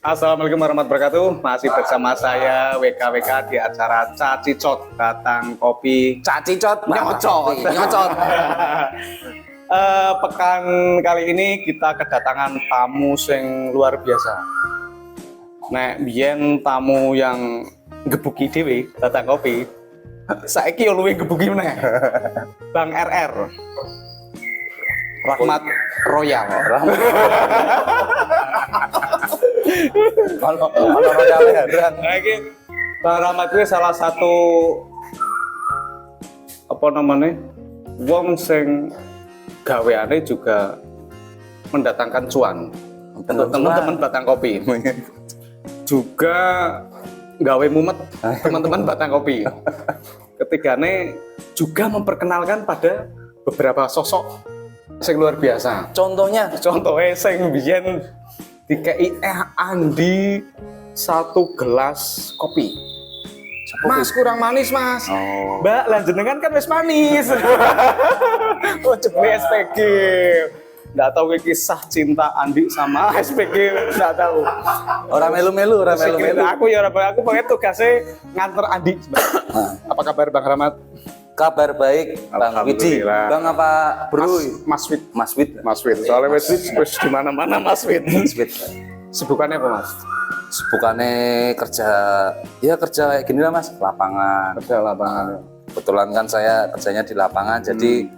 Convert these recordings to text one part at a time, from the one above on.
Assalamualaikum warahmatullahi wabarakatuh. Masih bersama saya WKWK di acara Cacicot Batang Kopi. Cacicot, Nyocot. nyocot. Pekan kali ini kita kedatangan tamu sing luar biasa. Nek biyen tamu yang gebuki dhewe Batang Kopi. Saiki yo luwih gebuki meneh. Bang RR. Rahmat Royal. Kalau royal heran. Nah, ini Bang Rahmat itu salah satu apa namanya wong sing gaweane juga mendatangkan cuan untuk teman-teman Batang Kopi. Juga gawe mumet teman-teman Batang Kopi. Ketigane juga memperkenalkan pada beberapa sosok sing luar biasa. Contohnya Sing biyen dikei Andi 1 gelas kopi. Mas kurang manis mas. Oh. Mbak lanjenengan kan wis manis. Oh jebule SPG. Nggak tahu kisah cinta Andi sama SPG, nggak tahu. orang melu-melu. Aku ya aku pokoknya tugasnya nganter Andi. Apa kabar Bang Rahmat? Kabar baik, Bang Widi. Alhamdulillah. Bang apa bro? Mas Wid. Mas Wid. Soalnya wis di mana-mana Mas Wid. Mas Wid. Sibukannya apa Mas? Bukannya kerja kayak gini lah Mas, lapangan. Kerja lapangan. Kebetulan kan saya kerjanya di lapangan, jadi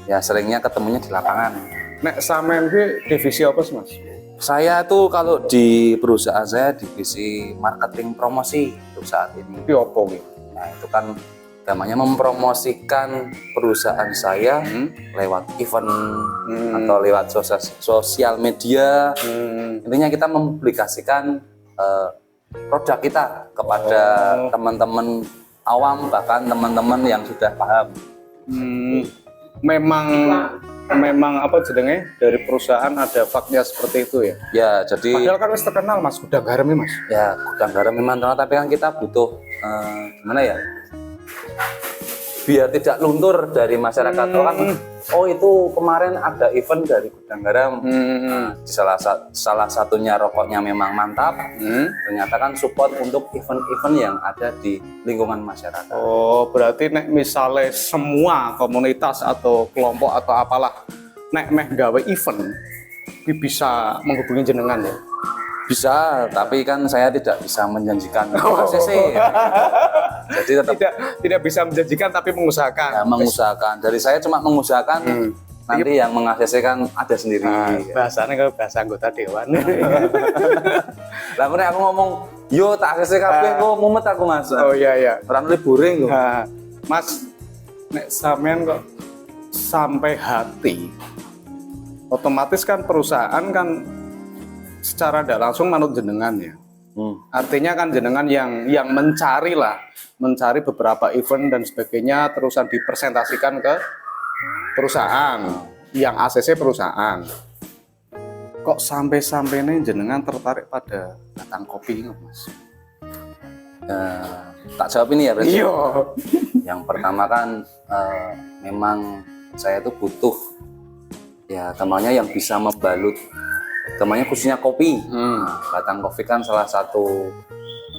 ya seringnya ketemunya di lapangan. Nek sampean ki divisi apa sih Mas? Saya tuh kalau di perusahaan saya divisi marketing promosi untuk saat ini. Ki opo ki? Nah itu kan namanya mempromosikan perusahaan saya lewat event atau lewat sosial media. Intinya kita mempublikasikan produk kita kepada teman-teman awam, bahkan teman-teman yang sudah paham. Memang apa jenenge dari perusahaan ada faknya seperti itu ya. Ya jadi Padahal kan wis terkenal Mas gudang garam Mas. ya gudang garam memang terkenal, tapi kan kita butuh gimana ya, biar tidak luntur dari masyarakat. Oh itu kemarin ada event dari gudang garam. Nah, di salah satunya rokoknya memang mantap. Ternyata kan support untuk event-event yang ada di lingkungan masyarakat. Oh berarti nek misalnya semua komunitas atau kelompok atau apalah nek meh gawe event ki bisa menghubungi jenengan ya. Bisa, tapi kan saya tidak bisa menjanjikan ACC. Jadi tetap Tidak bisa menjanjikan tapi mengusahakan. ya, mengusahakan. Dari saya cuma mengusahakan, nanti yang meng-ACC kan ada sendiri. Bahasanya kalau bahasa anggota dewan. Lah aku ngomong, yo tak ACC kabeh kok mumet aku Mas. Oh iya. Orang liburing kok. Nah, Mas, nek sampean kok sampai hati, otomatis kan perusahaan kan secara tidak langsung manut jenengan ya. Artinya kan jenengan yang mencari beberapa event dan sebagainya, terusan dipresentasikan ke perusahaan, yang ACC perusahaan. Kok sampai nih jenengan tertarik pada Batang Kopi ini Mas? Tak jawab ini ya berarti. Iya. Yang pertama kan memang saya tuh butuh ya temannya yang bisa membalut, temannya khususnya kopi. Batang Kopi kan salah satu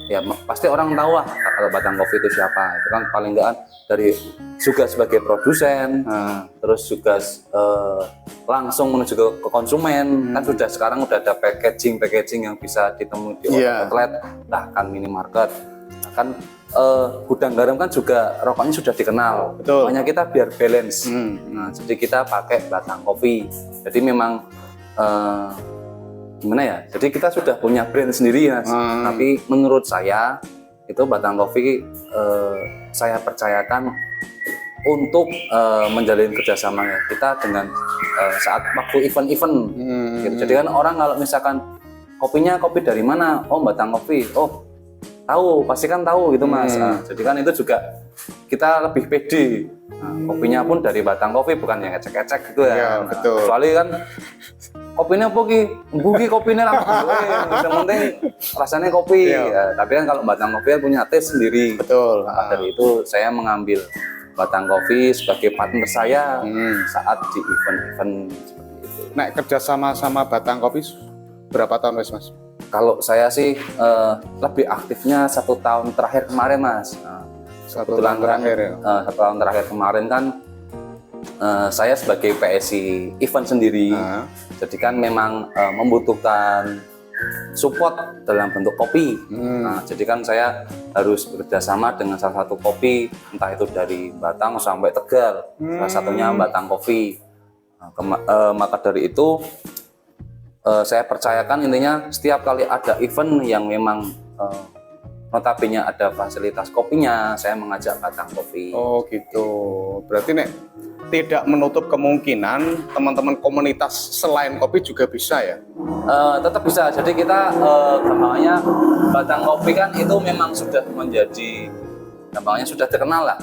ya pasti orang tahu lah kalau Batang Kopi itu siapa. Itu kan paling enggak dari juga sebagai produsen, terus juga langsung menuju ke konsumen. Kan sekarang udah ada packaging yang bisa ditemui di outlet, bahkan minimarket. Kan gudang garam kan juga rokoknya sudah dikenal. Betul. Makanya kita biar balance. Nah, jadi kita pakai Batang Kopi. Jadi memang gimana ya? Jadi kita sudah punya brand sendiri Mas. Tapi menurut saya itu Batang Kopi saya percayakan untuk menjalin kerjasama kita dengan saat waktu event-event. Gitu. Jadi kan orang kalau misalkan kopinya kopi dari mana? Oh Batang Kopi. Oh tahu, pasti kan tahu gitu Mas. Nah, jadi kan itu juga kita lebih pede. Nah, kopinya pun dari Batang Kopi, bukan yang ecek-ecek gitu ya. Iya, betul. Kecuali kan kopinya apa ki? Buki kopinya lah. Yang penting rasanya kopi. Ya, tapi kan kalau Batang Kopi kan punya taste sendiri. Betul. Nah, dari itu saya mengambil Batang Kopi sebagai partner saya saat di event-event seperti itu. Nek kerja sama Batang Kopi berapa tahun Mas? Kalau saya sih lebih aktifnya 1 tahun terakhir kemarin, Mas. Nah, 1 tahun terakhir ya. 1 tahun terakhir kemarin kan saya sebagai PSI event sendiri, jadi kan memang membutuhkan support dalam bentuk kopi. Nah, jadi kan saya harus bekerjasama dengan salah satu kopi, entah itu dari Batang sampai Tegal, salah satunya Batang Coffee. Nah, maka dari itu saya percayakan intinya setiap kali ada event yang memang notabene ada fasilitas kopinya, saya mengajak Batang Coffee. Oh gitu. Berarti nek tidak menutup kemungkinan teman-teman komunitas selain kopi juga bisa ya? Tetap bisa. Jadi kita gampangnya Batang Coffee kan itu memang sudah menjadi gampangnya sudah terkenal lah.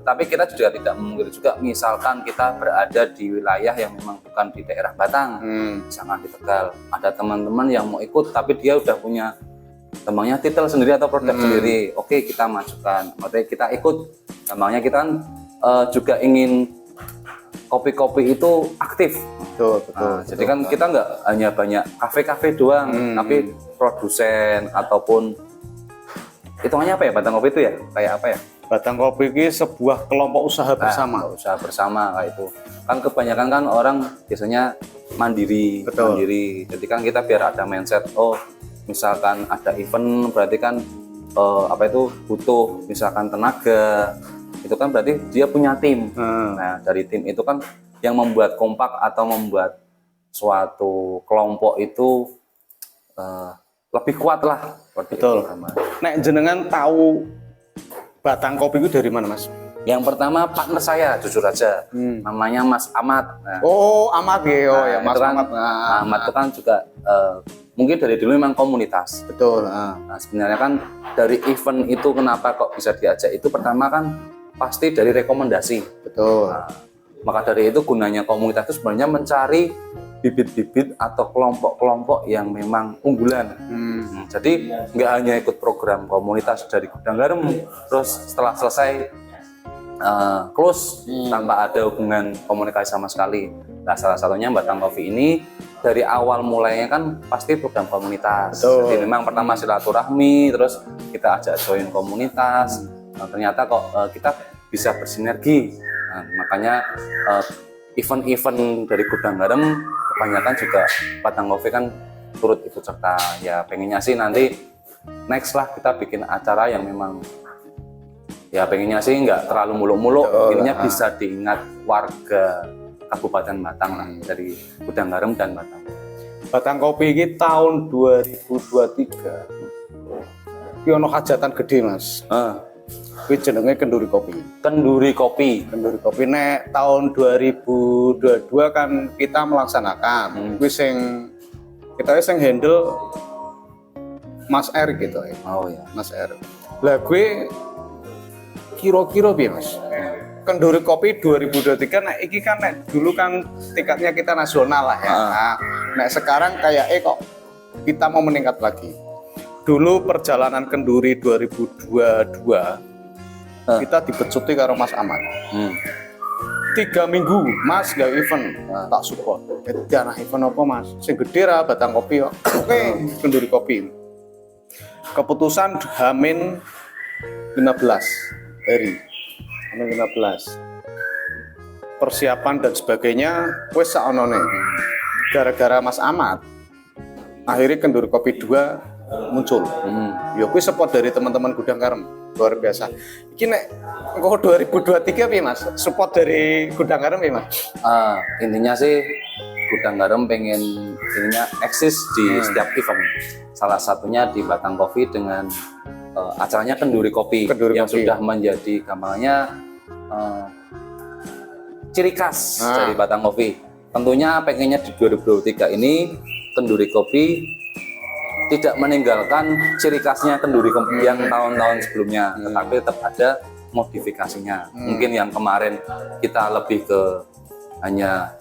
Tapi kita juga tidak memungkiri juga misalkan kita berada di wilayah yang memang bukan di daerah Batang, misalkan di Tegal, ada teman-teman yang mau ikut tapi dia udah punya gampangnya titel sendiri atau produk sendiri. Oke, kita majukan. Maksudnya kita ikut. Gampangnya kita kan juga ingin kopi-kopi itu aktif. Betul. Jadi kan kita nggak hanya banyak kafe-kafe doang, tapi produsen ataupun hitungannya apa ya Batang Kopi itu ya? Kayak apa ya? Batang Kopi ini sebuah kelompok usaha bersama. Usaha bersama kayak itu. Kan kebanyakan kan orang biasanya mandiri. Betul. Mandiri. Jadi kan kita biar ada mindset, oh misalkan ada event berarti kan apa itu butuh misalkan tenaga. Itu kan berarti dia punya tim. Nah, dari tim itu kan yang membuat kompak atau membuat suatu kelompok itu lebih kuat lah. Betul. Nek jenengan tahu Batang Kopi itu dari mana, Mas? Yang pertama partner saya, jujur aja, namanya Mas Ahmad. Nah, oh, Ahmad ya, Mas kan, Ahmad. Ahmad itu kan juga mungkin dari dulu memang komunitas. Betul. Nah, sebenarnya kan dari event itu kenapa kok bisa diajak itu pertama kan pasti dari rekomendasi. Betul. Nah, maka dari itu gunanya komunitas itu sebenarnya mencari bibit-bibit atau kelompok-kelompok yang memang unggulan. Jadi nggak hanya ikut program komunitas dari Gudang Garam, terus setelah selesai close tanpa ada hubungan komunikasi sama sekali. Nah, salah satunya Batang Coffee ini dari awal mulainya kan pasti program komunitas. Betul. Jadi memang pertama silaturahmi, terus kita ajak join komunitas. Nah, ternyata kok kita bisa bersinergi. Nah, makanya event-event dari Gudang Garam kebanyakan juga Batang Coffee kan turut ikut serta. Ya pengennya sih nanti next lah kita bikin acara yang memang ya pengennya sih nggak terlalu muluk-muluk, ininya bisa diingat warga Kabupaten Batang lah dari Gudang Garam dan Batang. Batang Kopi ini tahun 2023. Ini ono hajatan gede, Mas. Kuwi jenenge Kenduri Kopi. Kenduri Kopi. Kenduri Kopi nek tahun 2022 kan kita melaksanakan. Kuwi kita sing handle Mas R gitu ya. Oh ya, Mas R. Lah gue kira-kira piye, Mas? Kenduri Kopi 2023 nek iki kan nek dulu kan tingkatnya kita nasional lah ya. Nah, nek sekarang kayak kok kita mau meningkat lagi. Dulu perjalanan Kenduri 2022 kita dibecuti karo Mas Ahmad. 3 minggu Mas gak event, tak support. Jangan event apa Mas? Sing gede ra Batang Kopi kok. Oke, Kenduri Kopi. Keputusan Hamin 15 hari. Hamin 15. Persiapan dan sebagainya wis saonone. Gara-gara Mas Ahmad akhirnya Kenduri Kopi 2 muncul. Ya kuwi support dari teman-teman Gudang Garam. Luar biasa. Iki nek engko 2023 piye Mas? Support dari Gudang Garam piye Mas? Intinya sih Gudang Garam pengen ininya eksis di setiap event. Salah satunya di Batang Coffee dengan acaranya Kenduri Kopi yang Kopi. sudah menjadi gampangnya ciri khas dari Batang Coffee. Tentunya pengennya di 2023 ini Kenduri Kopi tidak meninggalkan ciri khasnya Kenduri Kopi yang tahun-tahun sebelumnya, tetapi tetap ada modifikasinya. Mungkin yang kemarin kita lebih ke hanya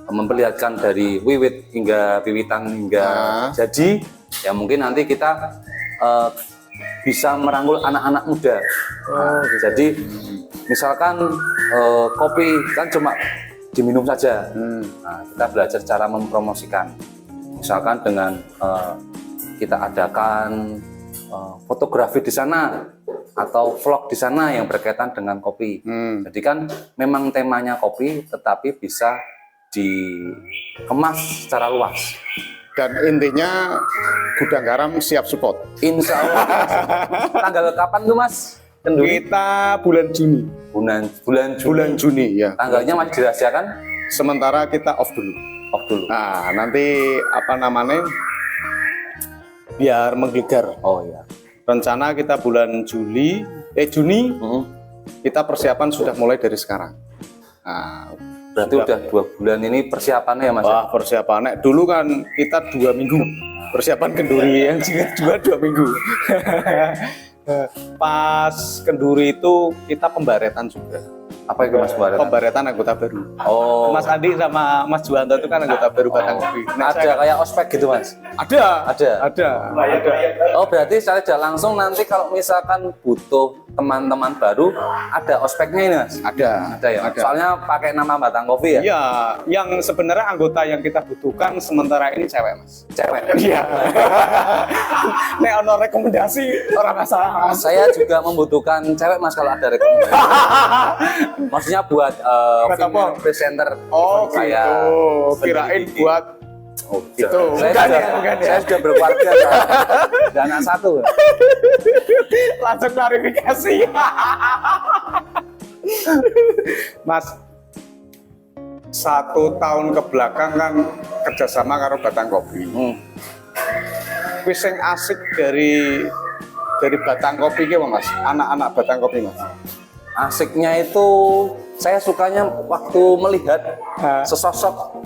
memperlihatkan dari wiwit hingga piwitan hingga jadi, ya mungkin nanti kita bisa merangkul anak-anak muda. Jadi misalkan kopi kan cuma diminum saja, nah, kita belajar cara mempromosikan, misalkan dengan kita adakan fotografi di sana atau vlog di sana yang berkaitan dengan kopi. Jadi kan memang temanya kopi, tetapi bisa dikemas secara luas. Dan intinya Gudang Garam siap support. Insya Allah. Tanggal kapan tuh Mas? Kenduri? Kita bulan Juni. Bulan Juni. Bulan Juni ya. Tanggalnya masih dirahasiakan? Sementara kita off dulu. Off dulu. Nah, nanti apa namanya? Biar menggelegar. Oh iya. Rencana kita bulan Juni, kita persiapan sudah mulai dari sekarang. Nah, berarti udah 2 bulan ini persiapannya ya Mas? wah, persiapannya dulu kan kita 2 minggu persiapan kenduri, yang juga 2 minggu. Pas kenduri itu kita pembaretan juga. Apa itu Mas Barat? Pembaretan anggota baru. Oh. Mas Andi sama Mas Juwanto itu kan anggota baru Batang Kopi. Nah, Ada kayak ospek gitu Mas? Ada. Ada. Oh berarti saya tidak langsung nanti kalau misalkan butuh teman-teman baru ada ospeknya ini Mas? Ada ya. ada. Soalnya pakai nama Batang Kopi ya? Iya, yang sebenarnya anggota yang kita butuhkan sementara ini cewek Mas. Cewek. Iya. Nek ono rekomendasi orang masalah. Saya juga membutuhkan cewek Mas kalau ada rekomendasi. Maksudnya buat apa? presenter Oh event saya. gitu. Kirain buat Oh, itu. Saya Bukan sudah, ya, bukan ya. saya sudah berkeluarga dan anak 1. Langsung klarifikasi. Mas, 1 tahun ke belakang kan kerjasama karo Batang Kopi. Wis sing asik dari Batang Kopi ki Mas, anak-anak Batang Kopi Mas. Asiknya itu saya sukanya waktu melihat sesosok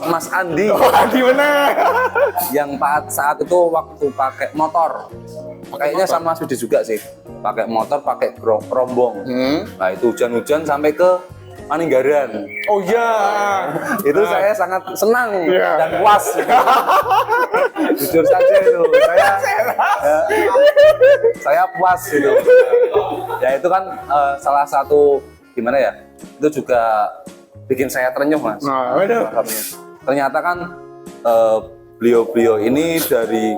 Mas Andi Gimana? yang saat itu waktu pakai motor. Kayaknya sama Mas Budi juga sih. Pakai motor, pakai rombong. Nah, itu hujan-hujan sampai ke Paninggaran. Oh iya. Itu saya sangat senang Iya. dan puas. Jujur saja itu. Saya puas gitu. Ya itu kan salah satu gimana ya? Itu juga bikin saya terenyuh Mas. Nah, waduh. Ternyata kan beliau-beliau ini dari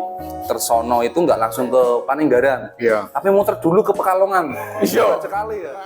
Tersono itu nggak langsung ke Paninggaran, Iya. tapi muter dulu ke Pekalongan. Iya. Sekali ya.